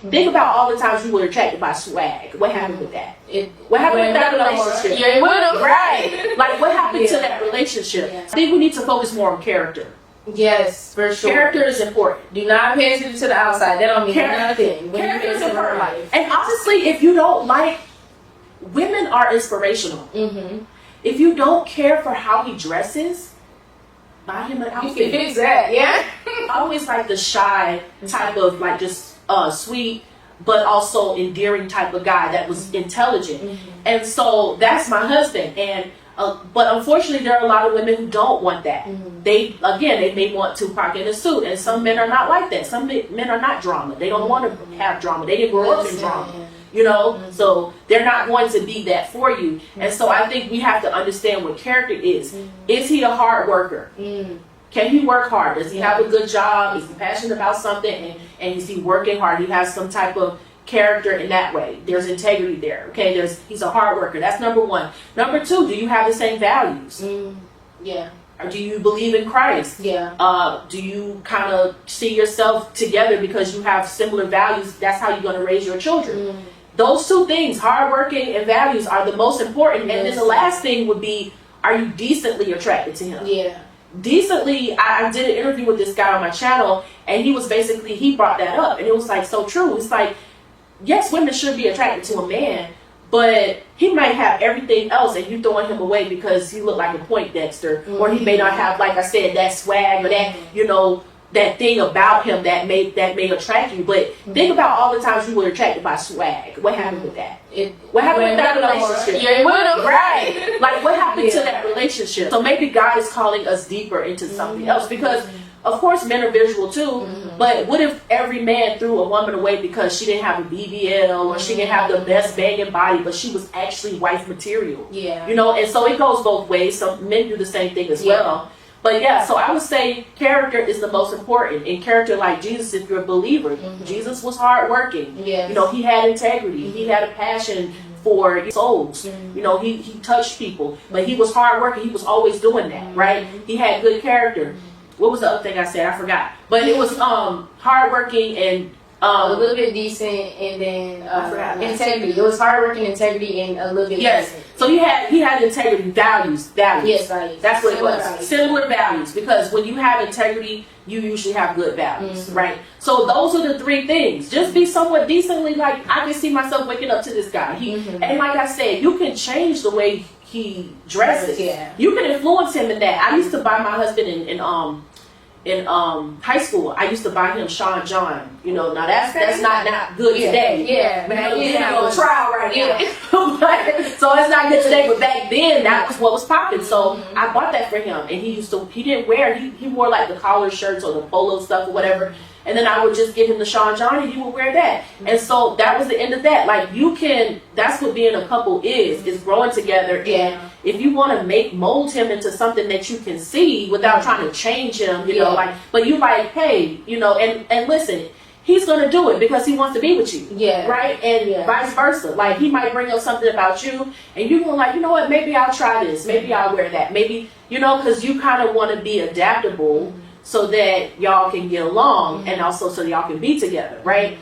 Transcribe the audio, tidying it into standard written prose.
Think about all the times you were attracted by swag. What happened with that? What happened with that relationship? Yeah, it would have. Right. Like, what happened to that relationship? Yeah. I think we need to focus more on character. Yes, for sure. Character is important. Do not pay attention to the outside. That don't mean nothing. Character is important. And honestly, if you don't like, women are inspirational. Mm-hmm. If you don't care for how he dresses, buy him an outfit. Exactly. Yeah. I always like the shy type of, like, just sweet but also endearing type of guy that was intelligent. Mm-hmm. And so that's my husband. And but unfortunately, there are a lot of women who don't want that. Mm-hmm. They may want Tupac in a suit, and some men are not like that. Some men are not drama. They don't want to have drama. They didn't grow up in drama. You know, so they're not going to be that for you. And so I think we have to understand what character is. Is he a hard worker? Can he work hard? Does he have a good job? Is he passionate about something? And is he working hard? He has some type of character in that way. There's integrity there. Okay, he's a hard worker. That's number one. Number two, do you have the same values? Yeah. Or do you believe in Christ? Yeah. Do you kind of see yourself together because you have similar values? That's how you're going to raise your children. Those two things, hardworking and values, are the most important. And then the last thing would be, are you decently attracted to him? Yeah. Decently, I did an interview with this guy on my channel, and he brought that up, and it was like so true. It's like, yes, women should be attracted to a man, but he might have everything else, and you throwing him away because he looked like a Poindexter, or he may not have, like I said, that swag or that, you know, that thing about him that may attract you. But think about all the times you were attracted by swag. What happened with that? What happened with that relationship? Yeah, it would have. Right. Like, what happened to that relationship? So maybe God is calling us deeper into something else, because of course men are visual too, but what if every man threw a woman away because she didn't have a BBL, or she didn't have the best banging body, but she was actually wife material? Yeah. You know, and so it goes both ways. Some men do the same thing as well. But yeah, so I would say character is the most important. And character, like Jesus, if you're a believer, Jesus was hardworking. Yes. You know, he had integrity. He had a passion for souls. You know, he touched people, but he was hardworking. He was always doing that, right? He had good character. What was the other thing I said? I forgot. But it was hardworking and a little bit decent, and then integrity. It was hardworking, integrity, and a little bit decent. So he had integrity, values. Yes, values. That's what it was. Values. Similar values, because when you have integrity, you usually have good values, right? So those are the three things. Just be somewhat decently. Like, I can see myself waking up to this guy. And like I said, you can change the way he dresses. Yeah. You can influence him in that. I used to buy my husband in high school. I used to buy him Sean John. You know, now that's not good today. Yeah, man, he's on trial right now. So it's not good today. But back then, that was what was popping. So I bought that for him, and he didn't wear. He wore like the collar shirts or the polo stuff or whatever. And then I would just give him the Sean John, and he would wear that. And so that was the end of that. Like, that's what being a couple is growing together. And if you want to mold him into something that you can see without trying to change him, you know, like, but you like, hey, you know, and listen, he's going to do it because he wants to be with you. Yeah. Right? And vice versa. Like, he might bring up something about you, and you're going like, you know what, maybe I'll try this. Maybe I'll wear that. Maybe, you know, because you kind of want to be adaptable so that y'all can get along, and also so y'all can be together, right?